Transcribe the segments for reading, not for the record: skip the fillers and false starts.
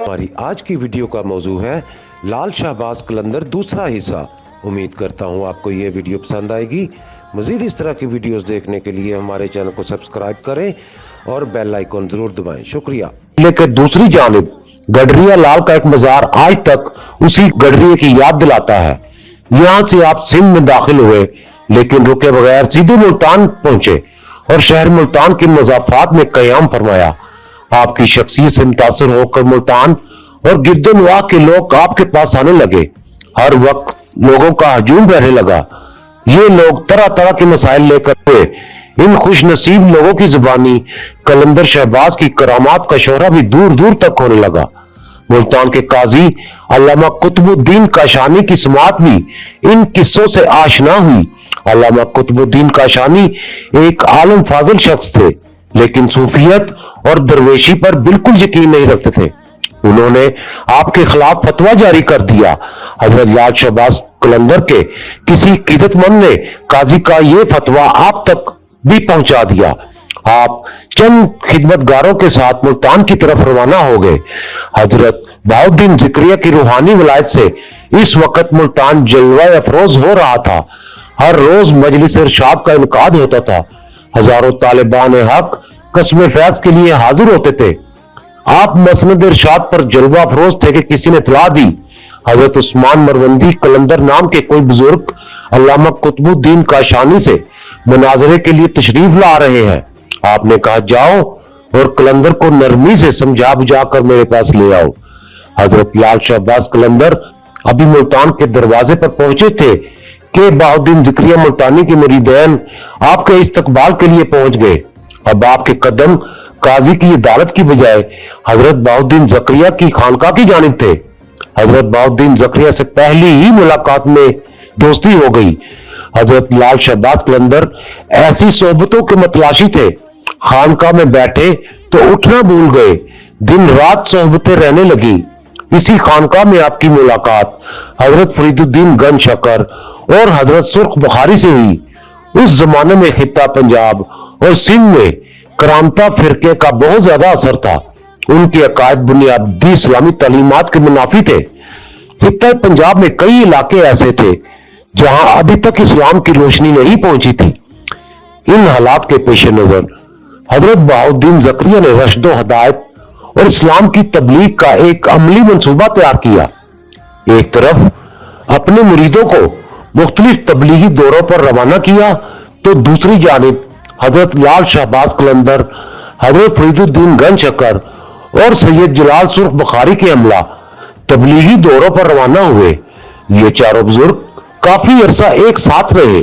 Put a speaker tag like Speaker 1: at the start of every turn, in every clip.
Speaker 1: हमारी आज की वीडियो का मौजू है लाल शाहबाज कलंदर दूसरा हिस्सा। उम्मीद करता हूँ आपको ये वीडियो पसंद आएगी। मजीद इस तरह की वीडियोस देखने के लिए हमारे चैनल को सब्सक्राइब करें और बेल आइकन जरूर दबाएं। शुक्रिया। लेकिन दूसरी जानिब गडरिया लाल का एक मजार आज तक उसी गडरिया की याद दिलाता है। यहाँ से आप सिंध में दाखिल हुए लेकिन रुके बगैर सीधे मुल्तान पहुंचे और शहर मुल्तान के मजाफात में कयाम फरमाया। आपकी शख्सियत से मुतासर होकर मुल्तान और गिरदोनवाह के लोग आपके पास आने लगे। हर वक्त लोगों का हजूम रहने लगा। ये लोग तरह तरह के मसाइल लेकर हुए। इन खुश नसीब लोगों की जुबानी कलंदर शहबाज की करामात का शोहरा भी दूर दूर तक होने लगा। मुल्तान के काजी अल्लामा कुतुबुद्दीन काशानी की समात भी इन किस्सों से आशना हुई। अल्लामा कुतुबुद्दीन काशानी एक आलम फाजिल शख्स थे, लेकिन सूफियत और दरवेशी पर बिल्कुल यकीन नहीं रखते थे। उन्होंने आपके खिलाफ फतवा जारी कर दिया। हजरत लाल शाहबाज कलंदर के किसी क़ीदतमंद ने काजी का यह फतवा आप तक भी पहुंचा दिया। आप चंद खिदमतगारों के साथ मुल्तान की तरफ रवाना हो गए। हजरत बहाउद्दीन ज़िक्रिया की रूहानी विलायत से इस वक्त मुल्तान जलवा अफरोज हो रहा था। हर रोज मजलिस इरशाद का इनकाद होता था। हजारों तालिबान हक कस्म फैज के लिए हाजिर होते थे। आप मसनद इरशाद पर जलवा अफरोज थे कि किसी ने इतला दी हजरत उस्मान मरवंदी कलंदर नाम के कोई बुजुर्ग अल्लामा कुतुबुद्दीन काशानी से मुनाजरे के लिए तशरीफ ला रहे हैं। आपने कहा जाओ और कलंदर को नरमी से समझा बुझा कर मेरे पास ले आओ। हजरत लाल शाहबाज कलंदर अभी मुल्तान के दरवाजे पर पहुंचे थे कि बहाउद्दीन ज़िक्रिया मुल्तानी के मुरीदैन आपके इस्तकबाल के लिए पहुंच गए। अब आपके कदम काजी की अदालत की बजाय हजरत बहाउद्दीन ज़िक्रिया की खानका की जानिब थे। हजरत बहाउद्दीन ज़िक्रिया से पहली ही मुलाकात में दोस्ती हो गई। हजरत लाल शाहबाज कलंदर ऐसी सोहबतों के मतलाशी थे। खानका में बैठे तो उठना भूल गए। दिन रात सोहबतें रहने लगी। इसी खानका में आपकी मुलाकात हजरत फरीदुद्दीन गंज शकर और हजरत सुर्ख बुखारी से हुई। उस जमाने में खित्ता पंजाब और सिंध में करामता फिरके का बहुत ज्यादा असर था। उनके अकायद बुनियादी इस्लामी तालीमात के मुनाफी थे। खित्ता पंजाब में कई इलाके ऐसे थे जहां अभी तक इस्लाम की रोशनी नहीं पहुंची थी। इन हालात के पेश नजर हजरत बहाउद्दीन ज़िक्रिया ने रश्दो हदायत और इस्लाम की तबलीग का एक अमली मंसूबा तैयार किया। एक तरफ अपने मुरीदों को मुख्तलिफ तबलीगी दौरों पर रवाना किया तो दूसरी जानिब हजरत लाल शाहबाज कलंदर, हजरत फरीदुद्दीन गंज शकर और सैयद जलाल सुर्ख बुखारी के अमला तबलीगी दौरों पर रवाना हुए। ये चारों बुजुर्ग काफी अरसा एक साथ रहे।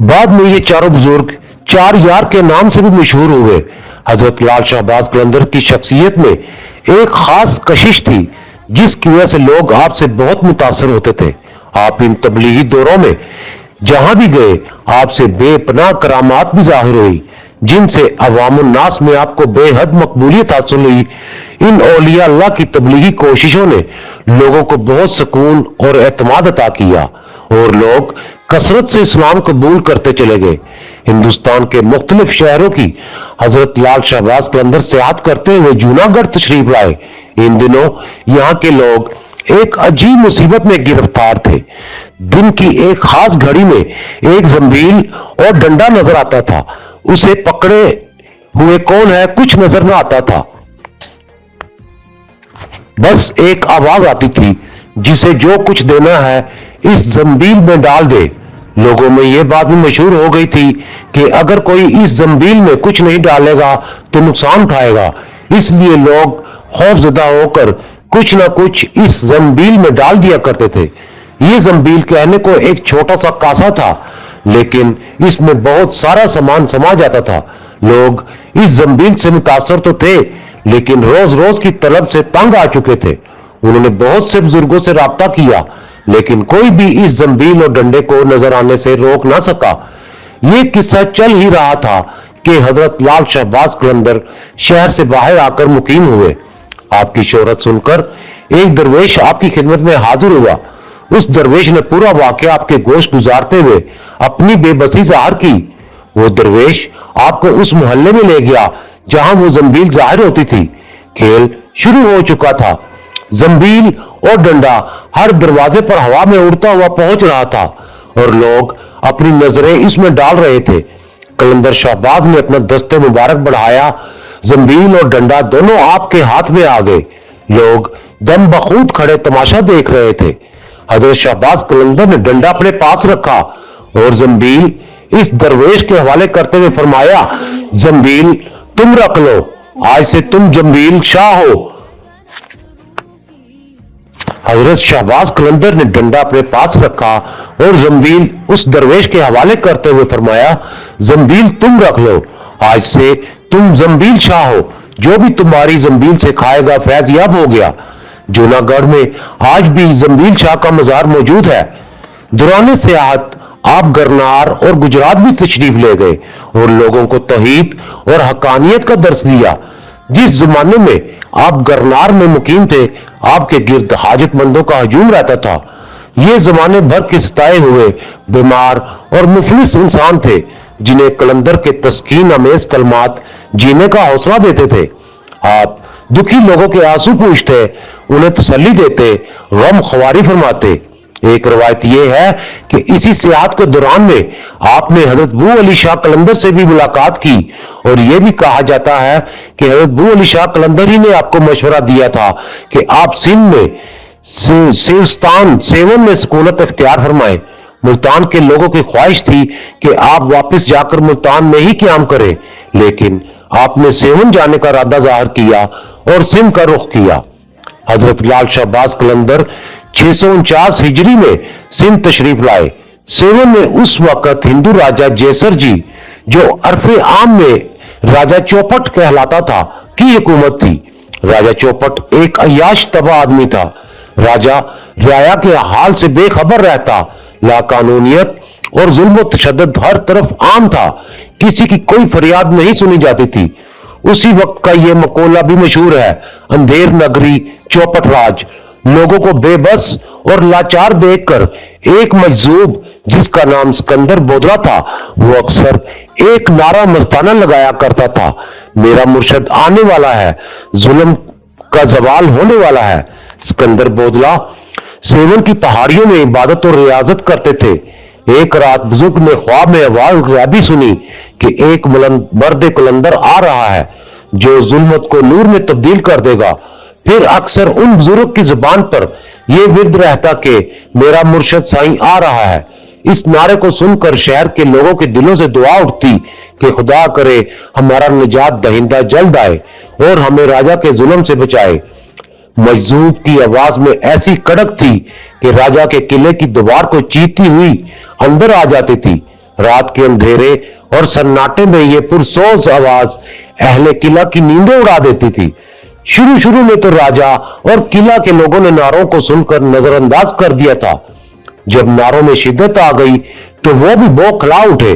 Speaker 1: बाद में ये चारों बुजुर्ग चार यार के नाम से भी मशहूर हुए। हजरत लाल शाहबाज कलंदर की शख्सियत में एक खास कशिश थी जिसकी वजह से लोग आपसे बहुत मुतासर होते थे। आप इन तबलीगी दौरों में जहां भी गए आपसे बेपनाह करामात भी जाहिर हुई जिनसे अवामुन नास में आपको बेहद मकबूलियत हासिल हुई। इन औलिया अल्लाह की तबलीगी कोशिशों ने लोगों को बहुत सुकून और एतमाद अता किया और लोग कसरत से इस्लाम कबूल करते चले गए। हिंदुस्तान के मुख्तलिफ शहरों की हजरत लाल शाहबाज कलंदर सियाहत करते हुए जूनागढ़ तशरीफ लाए। इन दिनों यहाँ के लोग एक अजीब मुसीबत में गिरफ्तार थे। दिन की एक खास घड़ी में एक जंबील और डंडा नजर आता था। उसे पकड़े हुए कौन है कुछ नजर न आता था। बस एक आवाज आती थी जिसे जो कुछ देना है इस जंबील में डाल दे। लोगों में यह बात भी मशहूर हो गई थी कि अगर कोई इस जंबील में कुछ नहीं डालेगा तो नुकसान उठाएगा। इसलिए लोग खौफजदा होकर कुछ ना कुछ इस जंबील में डाल दिया करते थे। ये जंबील कहने को एक छोटा सा कासा था, लेकिन इसमें बहुत सारा सामान समा जाता था। लोग इस जंबील से मुतासर तो थे, लेकिन रोज रोज की तलब से तंग आ चुके थे। उन्होंने बहुत से बुजुर्गों से राब्ता किया, लेकिन कोई भी इस जंबील और डंडे को नजर आने से रोक ना सका। ये किस्सा चल ही रहा था कि हजरत लाल शाहबाज कलंदर शहर से बाहर आकर मुकीम हुए। आपकी शोहरत सुनकर एक दरवेश आपकी खिदमत में हाजिर हुआ। उस दरवेश ने पूरा वाकया आपके गोश गुजारते हुए अपनी बेबसी जाहिर की। वो दरवेश आपको उस मोहल्ले में ले गया जहां वो जंबील जाहिर होती थी। खेल शुरू हो चुका था। जंबील और डंडा हर दरवाजे पर हवा में उड़ता हुआ पहुंच रहा था और लोग अपनी नजरें इसमें डाल रहे थे। कलंदर शाहबाज ने अपना दस्ते मुबारक बढ़ाया। जंबील और डंडा दोनों आपके हाथ में आ गए। लोग दम बखूद खड़े तमाशा देख रहे थे। हजरत शाहबाज कलंदर ने डंडा अपने पास रखा और जंबील इस दरवेश के हवाले करते हुए फरमाया, जंबील तुम रख लो, आज से तुम जंबील शाह हो। हजरत शाहबाज कलंदर ने डंडा अपने पास रखा और जंबील उस दरवेश के हवाले करते हुए फरमाया, जंबील तुम रख लो, आज से तुम जंबील शाह हो। जो भी तुम्हारी जंबील से खाएगा फैज याब हो गया। जूनागढ़ में आज भी जंबील शाह का मजार मौजूद है। दौरान सियाहत आप गरनार और गुजरात भी तशरीफ ले गए और लोगों को तौहीद और हकानियत का दर्स दिया। जिस जमाने में आप गरनार में मुकीम थे, आपके गिर्द हाजतमंदों का हजूम रहता था। ये जमाने भर के सताए हुए बीमार और मुफलिस इंसान थे जिन्हें कलंदर के तस्कीन अमेज कलमात जीने का हौसला देते थे। आप दुखी लोगों के आंसू पूछते, उन्हें तसल्ली देते, गम ख्वारी फरमाते। एक रवायत यह है कि इसी सियाहत के दौरान में आपने हजरत बू अली शाह कलंदर से भी मुलाकात की और यह भी कहा जाता है कि हजरत बू अली शाह कलंदर ही ने आपको मशवरा दिया था कि आप सिंध में सिविस्तान सेवन में सुकूनत इख्तियार फरमाएं। मुल्तान के लोगों की ख्वाहिश थी कि आप वापस जाकर मुल्तान में ही क्याम करें, लेकिन आपने सेवन जाने का इरादा जाहिर किया और सिंध का रुख किया। हजरत लाल शाहबाज कलंदर 649 हिजरी में सिंध तशरीफ लाए। सेवन में उस वक्त हिंदू राजा जेसर जी, जो अरफे आम में राजा चौपट कहलाता था, की हुकूमत थी। राजा चौपट एक अयाश तबा आदमी था। राजा रियाया के हाल से बेखबर रहता। लाकानूनियत और जुल्म और तशद्दुद हर तरफ आम था। किसी की कोई फरियाद नहीं सुनी जाती थी। उसी वक्त का यह मकोला भी मशहूर है, अंधेर नगरी चौपट राज। लोगों को बेबस और लाचार देखकर एक मजजूब जिसका नाम सिकंदर बोदला था, वो अक्सर एक नारा मस्ताना लगाया करता था, मेरा मुर्शद आने वाला है, जुल्म का जवाल होने वाला है। सिकंदर बोदला सेवन की पहाड़ियों में इबादत और रियाजत करते थे। एक रात बुजुर्ग ने ख्वाब में आवाज गैबी सुनी कि एक मर्द कलंदर आ रहा है जो जुल्मत को नूर में तब्दील कर देगा। फिर अक्सर उन बुजुर्ग की जुबान पर यह विर्द रहता कि मेरा मुर्शद साईं आ रहा है। इस नारे को सुनकर शहर के लोगों के दिलों से दुआ उठती कि खुदा करे हमारा निजात दहिंदा जल्द आए और हमें राजा के जुल्म से बचाए। मजजूब की आवाज में ऐसी कड़क थी कि राजा के किले की दीवार को चीरती हुई अंदर आ जाती थी। रात के अंधेरे और सन्नाटे में ये पुरसोज आवाज अहले किला की नींदें उड़ा देती थी। शुरू में तो राजा और किला के लोगों ने नारों को सुनकर नजरअंदाज कर दिया था। जब नारों में शिद्दत आ गई तो वो भी बौखला उठे।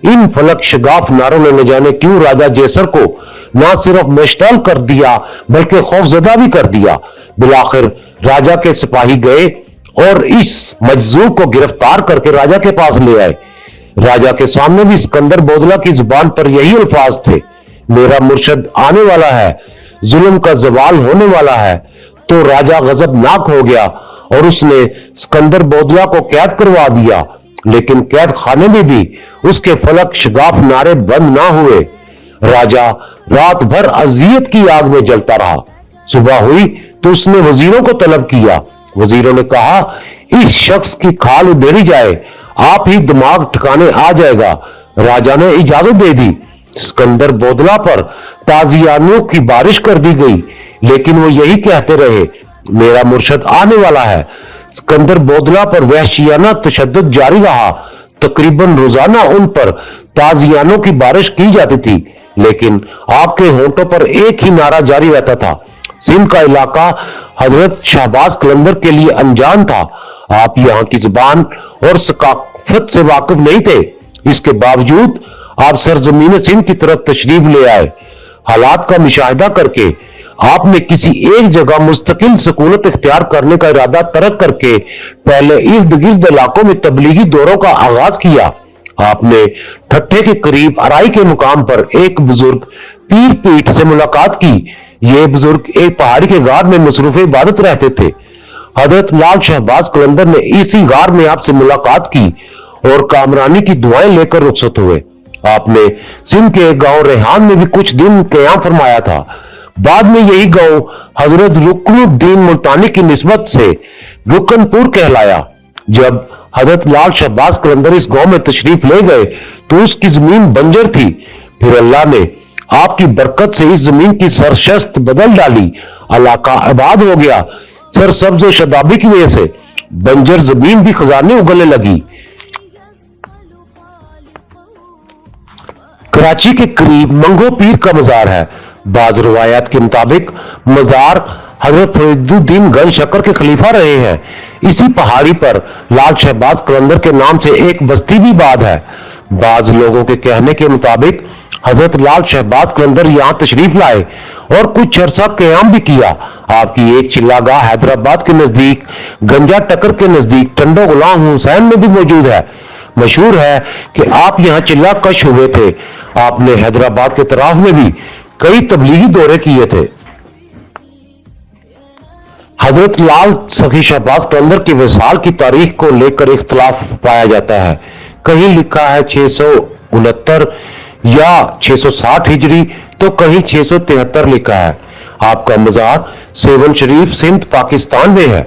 Speaker 1: इन फलक शगाफ नारों ने न जाने क्यों राजा जेसर को ना सिर्फ मशतल कर दिया बल्कि खौफजदा भी कर दिया। बिलाखिर राजा के सिपाही गए और इस मजजूब को गिरफ्तार करके राजा के पास ले आए। राजा के सामने भी सिकंदर बोदला की जुबान पर यही अल्फाज थे, मेरा मुर्शद आने वाला है, जुल्म का जवाल होने वाला है। तो राजा गजबनाक हो गया और उसने सिकंदर बोदला को कैद करवा दिया, लेकिन कैद खाने में भी उसके फलक शगाफ नारे बंद ना हुए। राजा रात भर अजियत की आग में जलता रहा। सुबह हुई तो उसने वजीरों को तलब किया। वजीरों ने कहा, इस शख्स की खाल उधेड़ी जाए, आप ही दिमाग ठिकाने आ जाएगा। राजा ने इजाजत दे दी। सिकंदर बोदला पर ताजियानों की बारिश कर दी गई, लेकिन वो यही कहते रहे, मेरा मुर्शद आने वाला है। सिकंदर बोदला पर वहशियाना तशद्दुद जारी रहा। तकरीबन रोजाना उन पर ताजियानों की बारिश की जाती थी, लेकिन आपके होंठों पर एक ही नारा जारी रहता था। सिंध का इलाका हजरत शाहबाज कलंदर के लिए अनजान था। आप यहाँ की जुबान और सकाफत से वाकिफ नहीं थे। इसके बावजूद आप सरजमीन सिंध की तरफ तशरीफ ले आए। हालात का मुशाहिदा करके आपने किसी एक जगह मुस्तकिल सुकूनत इख्तियार करने का इरादा तर्क करके पहले इर्द गिर्द इलाकों में तबलीगी दौरों का आगाज किया। आपने ठट्ठे के करीब अराई के मुकाम पर एक बुजुर्ग पीर पीठ से मुलाकात की। ये बुजुर्ग एक पहाड़ी के गार में मसरूफ इबादत रहते थे। हजरत लाल शहबाज कलंदर ने इसी गार में आपसे मुलाकात की और कामरानी की दुआएं लेकर रुखसत हुए। आपने सिंध के गांव रेहान में भी कुछ दिन क़याम फरमाया था। बाद में यही गांव हजरत रुकनुद्दीन मुल्तानी की निस्बत से रुकनपुर कहलाया। जब हजरत लाल शहबाज कलंदर इस गांव में तशरीफ ले गए तो उसकी जमीन बंजर थी। फिर अल्लाह ने आपकी बरकत से इस जमीन की सरशस्त बदल डाली। इलाका आबाद हो गया। सरसब्ज शदाबी की वजह से बंजर जमीन भी खजाने उगलने लगी। कराची के करीब मंगो पीर का मजार है। बाज रवायात के मुताबिक मजार हजरत फरीदुद्दीन गंज शक्कर के खलीफा रहे हैं। इसी पहाड़ी पर लाल शहबाज कलंदर के नाम से एक बस्ती भी बाद है। बाज लोगों के कहने के मुताबिक हजरत लाल शहबाज कलंदर यहां तशरीफ लाए और कुछ अरसा क़याम भी किया। आपकी एक चिल्लागाह हैदराबाद के नजदीक गंजा टकर के नजदीक टंडो गुलाम हुसैन में भी मौजूद है। मशहूर है कि आप यहां चिल्ला कश हुए थे। आपने हैदराबाद के तराफ में भी कई तबलीगी दौरे किए थे। हजरत लाल सखी शहबाज कलंदर के विसाल की तारीख को लेकर इख्तलाफ पाया जाता है। कहीं लिखा है 669 या 660 हिजरी तो कहीं 673 लिखा है। आपका मजार सेवन शरीफ सिंध पाकिस्तान में है।